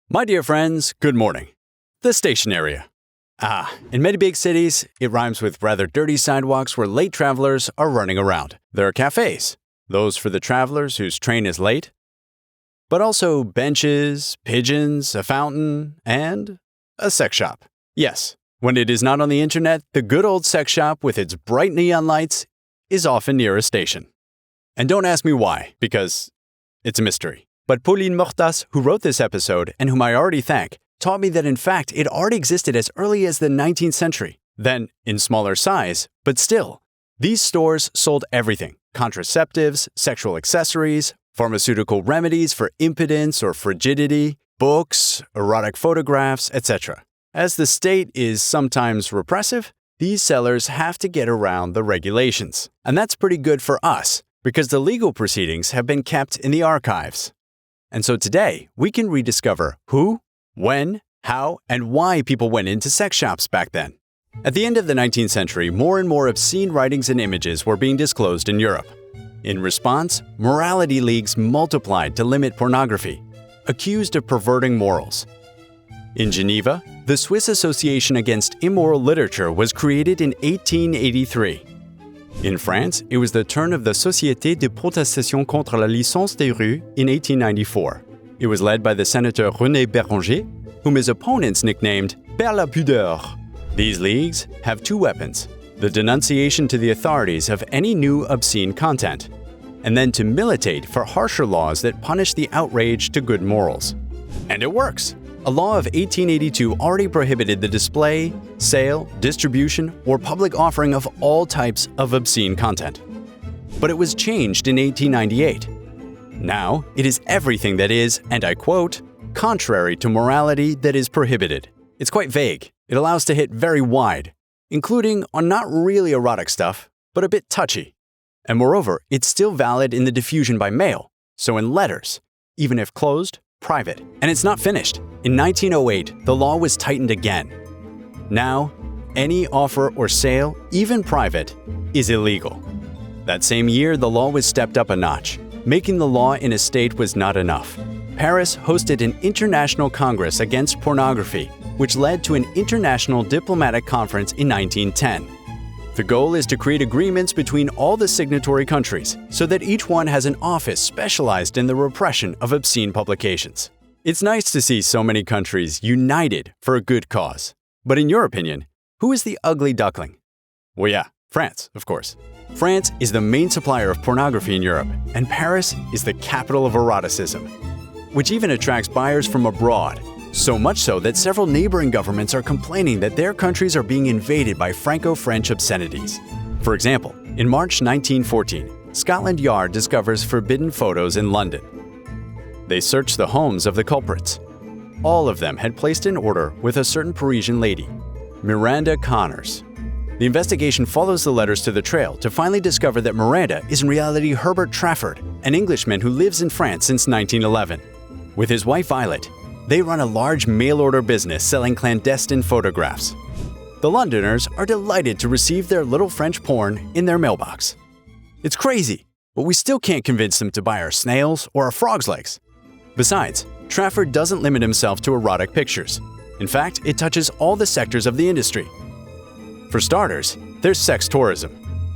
My dear friends, good morning. The station area. In many big cities, it rhymes with rather dirty sidewalks where late travelers are running around. There are cafes, those for the travelers whose train is late, but also benches, pigeons, a fountain, and a sex shop. Yes, when it is not on the internet, the good old sex shop with its bright neon lights is often near a station. And don't ask me why, because it's a mystery. But Pauline Mortas, who wrote this episode and whom I already thank, taught me that in fact it already existed as early as the 19th century. Then, in smaller size, but still, these stores sold everything: contraceptives, sexual accessories, pharmaceutical remedies for impotence or frigidity, books, erotic photographs, etc. As the state is sometimes repressive, these sellers have to get around the regulations. And that's pretty good for us, because the legal proceedings have been kept in the archives. And so today, we can rediscover who, when, how, and why people went into sex shops back then. At the end of the 19th century, more and more obscene writings and images were being disclosed in Europe. In response, morality leagues multiplied to limit pornography, accused of perverting morals. In Geneva, the Swiss Association Against Immoral Literature was created in 1883. In France, it was the turn of the Société de protestation contre la licence des rues in 1894. It was led by the senator René Béranger, whom his opponents nicknamed Père la Pudeur. These leagues have two weapons: the denunciation to the authorities of any new obscene content, and then to militate for harsher laws that punish the outrage to good morals. And it works! A law of 1882 already prohibited the display, sale, distribution, or public offering of all types of obscene content. But it was changed in 1898. Now, it is everything that is, and I quote, contrary to morality that is prohibited. It's quite vague. It allows to hit very wide, including on not really erotic stuff, but a bit touchy. And moreover, it's still valid in the diffusion by mail, so in letters, even if closed, private. And it's not finished. In 1908, the law was tightened again. Now, any offer or sale, even private, is illegal. That same year, the law was stepped up a notch. Making the law in a state was not enough. Paris hosted an international congress against pornography, which led to an international diplomatic conference in 1910. The goal is to create agreements between all the signatory countries so that each one has an office specialized in the repression of obscene publications. It's nice to see so many countries united for a good cause. But in your opinion, who is the ugly duckling? Well, yeah, France, of course. France is the main supplier of pornography in Europe, and Paris is the capital of eroticism, which even attracts buyers from abroad. So much so that several neighboring governments are complaining that their countries are being invaded by Franco-French obscenities. For example, in March 1914, Scotland Yard discovers forbidden photos in London. They search the homes of the culprits. All of them had placed an order with a certain Parisian lady, Miranda Connors. The investigation follows the letters to the trail to finally discover that Miranda is in reality Herbert Trafford, an Englishman who lives in France since 1911. With his wife Violet, they run a large mail-order business selling clandestine photographs. The Londoners are delighted to receive their little French porn in their mailbox. It's crazy, but we still can't convince them to buy our snails or our frog's legs. Besides, Trafford doesn't limit himself to erotic pictures. In fact, it touches all the sectors of the industry. For starters, there's sex tourism.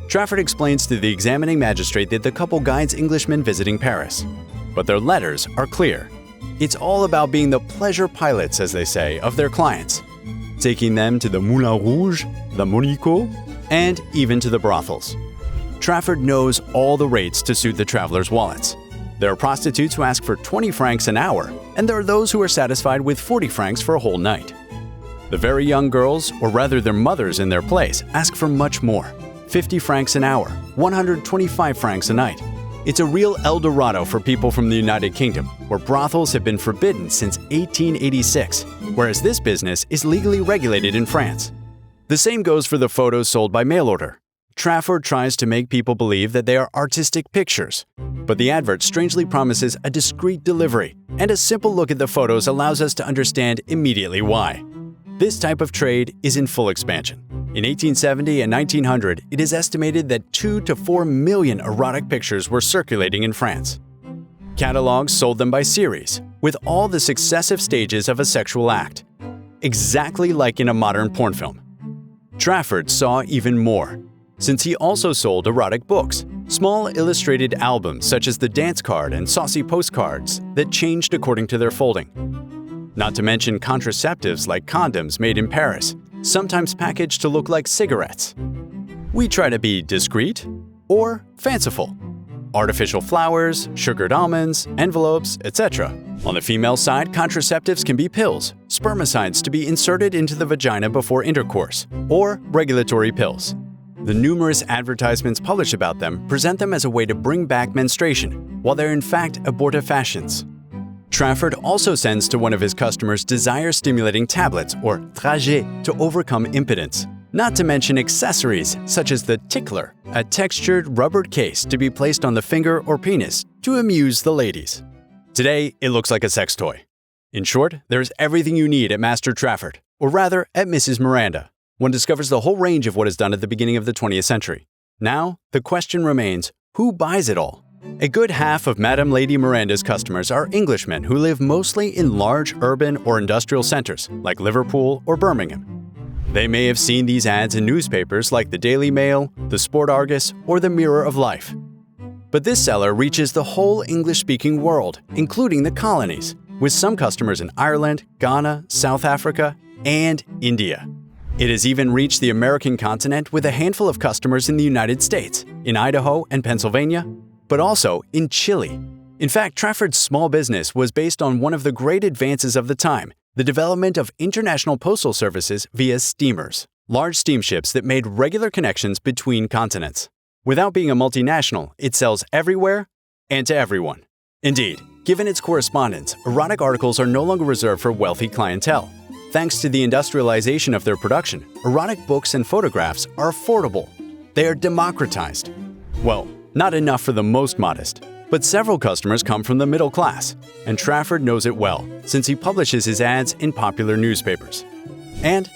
Trafford explains to the examining magistrate that the couple guides Englishmen visiting Paris. But their letters are clear. It's all about being the pleasure pilots, as they say, of their clients, taking them to the Moulin Rouge, the Monaco, and even to the brothels. Trafford knows all the rates to suit the travelers' wallets. There are prostitutes who ask for 20 francs an hour, and there are those who are satisfied with 40 francs for a whole night. The very young girls, or rather their mothers in their place, ask for much more: 50 francs an hour, 125 francs a night. It's a real El Dorado for people from the United Kingdom, where brothels have been forbidden since 1886, whereas this business is legally regulated in France. The same goes for the photos sold by mail order. Trafford tries to make people believe that they are artistic pictures, but the advert strangely promises a discreet delivery, and a simple look at the photos allows us to understand immediately why. This type of trade is in full expansion. In 1870 and 1900, it is estimated that 2 to 4 million erotic pictures were circulating in France. Catalogs sold them by series, with all the successive stages of a sexual act, exactly like in a modern porn film. Trafford saw even more, since he also sold erotic books, small illustrated albums such as the dance card and saucy postcards that changed according to their folding. Not to mention contraceptives like condoms made in Paris, sometimes packaged to look like cigarettes. We try to be discreet or fanciful. Artificial flowers, sugared almonds, envelopes, etc. On the female side, contraceptives can be pills, spermicides to be inserted into the vagina before intercourse, or regulatory pills. The numerous advertisements published about them present them as a way to bring back menstruation, while they're in fact abortifacients. Trafford also sends to one of his customers desire-stimulating tablets, or trajet, to overcome impotence. Not to mention accessories such as the tickler, a textured rubbered case to be placed on the finger or penis to amuse the ladies. Today, it looks like a sex toy. In short, there's everything you need at Master Trafford, or rather at Mrs. Miranda. One discovers the whole range of what is done at the beginning of the 20th century. Now, the question remains, who buys it all? A good half of Madame Lady Miranda's customers are Englishmen who live mostly in large urban or industrial centers like Liverpool or Birmingham. They may have seen these ads in newspapers like the Daily Mail, the Sport Argus, or the Mirror of Life. But this seller reaches the whole English-speaking world, including the colonies, with some customers in Ireland, Ghana, South Africa, and India. It has even reached the American continent with a handful of customers in the United States, in Idaho and Pennsylvania, but also in Chile. In fact, Trafford's small business was based on one of the great advances of the time, the development of international postal services via steamers, large steamships that made regular connections between continents. Without being a multinational, it sells everywhere and to everyone. Indeed, given its correspondence, erotic articles are no longer reserved for wealthy clientele. Thanks to the industrialization of their production, erotic books and photographs are affordable. They are democratized. Well, not enough for the most modest, but several customers come from the middle class, and Trafford knows it well since he publishes his ads in popular newspapers. And,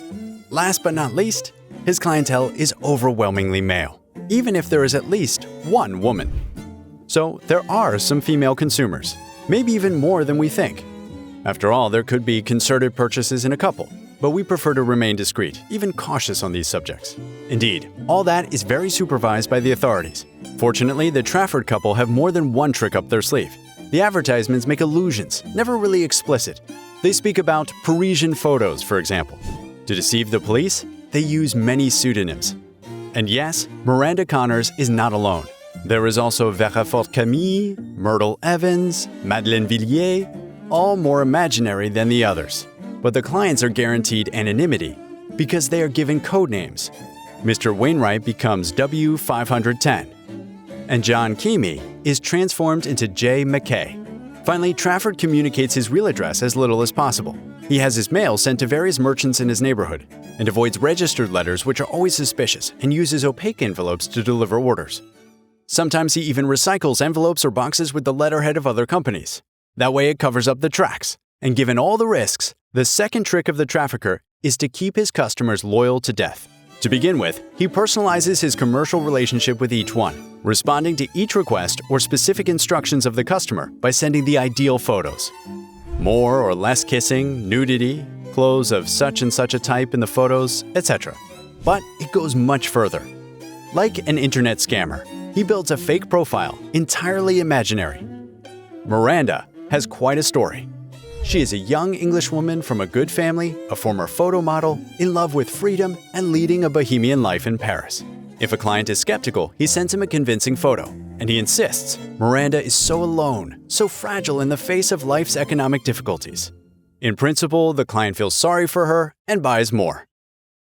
last but not least, his clientele is overwhelmingly male, even if there is at least one woman. So there are some female consumers, maybe even more than we think. After all, there could be concerted purchases in a couple, but we prefer to remain discreet, even cautious on these subjects. Indeed, all that is very supervised by the authorities. Fortunately, the Trafford couple have more than one trick up their sleeve. The advertisements make allusions, never really explicit. They speak about Parisian photos, for example. To deceive the police, they use many pseudonyms. And yes, Miranda Connors is not alone. There is also Vera Fort Camille, Myrtle Evans, Madeleine Villiers, all more imaginary than the others. But the clients are guaranteed anonymity because they are given code names. Mr. Wainwright becomes W510, and John Keamy is transformed into J. McKay. Finally, Trafford communicates his real address as little as possible. He has his mail sent to various merchants in his neighborhood and avoids registered letters, which are always suspicious, and uses opaque envelopes to deliver orders. Sometimes he even recycles envelopes or boxes with the letterhead of other companies. That way it covers up the tracks. And given all the risks, the second trick of the trafficker is to keep his customers loyal to death. To begin with, he personalizes his commercial relationship with each one, responding to each request or specific instructions of the customer by sending the ideal photos. More or less kissing, nudity, clothes of such and such a type in the photos, etc. But it goes much further. Like an internet scammer, he builds a fake profile, entirely imaginary. Miranda has quite a story. She is a young Englishwoman from a good family, a former photo model, in love with freedom and leading a bohemian life in Paris. If a client is skeptical, he sends him a convincing photo, and he insists Miranda is so alone, so fragile in the face of life's economic difficulties. In principle, the client feels sorry for her and buys more.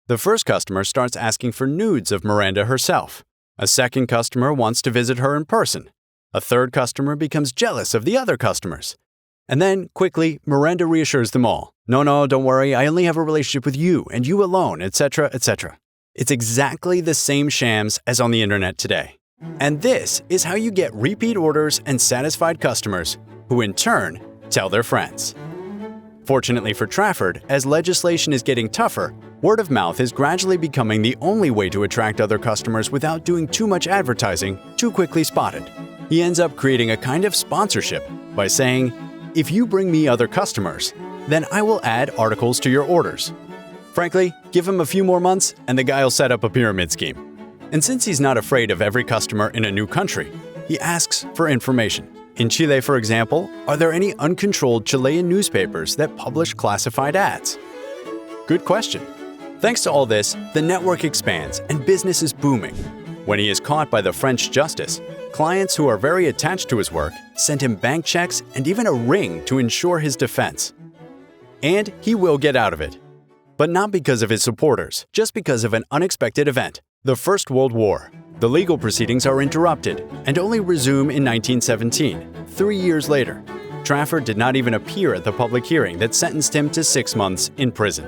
The first customer starts asking for nudes of Miranda herself. A second customer wants to visit her in person. A third customer becomes jealous of the other customers. And then, quickly, Miranda reassures them all. No, don't worry, I only have a relationship with you and you alone, etc., etc. It's exactly the same shams as on the internet today. And this is how you get repeat orders and satisfied customers, who in turn tell their friends. Fortunately for Trafford, as legislation is getting tougher, word of mouth is gradually becoming the only way to attract other customers without doing too much advertising, too quickly spotted. He ends up creating a kind of sponsorship by saying, if you bring me other customers, then I will add articles to your orders. Frankly, give him a few more months and the guy will set up a pyramid scheme. And since he's not afraid of every customer in a new country, he asks for information. In Chile, for example, are there any uncontrolled Chilean newspapers that publish classified ads? Good question. Thanks to all this, the network expands and business is booming. When he is caught by the French justice, clients who are very attached to his work send him bank checks and even a ring to ensure his defense. And he will get out of it. But not because of his supporters, just because of an unexpected event, the First World War. The legal proceedings are interrupted and only resume in 1917, 3 years later. Trafford did not even appear at the public hearing that sentenced him to 6 months in prison.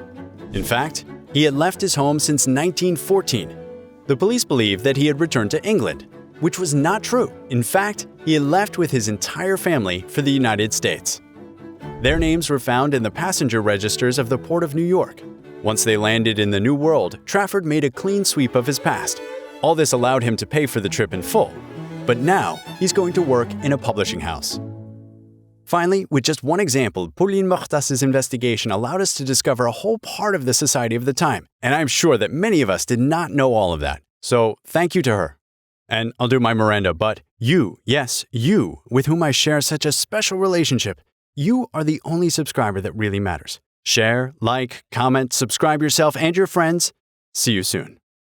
In fact, he had left his home since 1914. The police believed that he had returned to England, which was not true. In fact, he had left with his entire family for the United States. Their names were found in the passenger registers of the Port of New York. Once they landed in the New World, Trafford made a clean sweep of his past. All this allowed him to pay for the trip in full. But now, he's going to work in a publishing house. Finally, with just one example, Pauline Mortas' investigation allowed us to discover a whole part of the society of the time, and I'm sure that many of us did not know all of that. So, thank you to her. And I'll do my Miranda, but you, yes, you, with whom I share such a special relationship, you are the only subscriber that really matters. Share, like, comment, subscribe yourself and your friends. See you soon.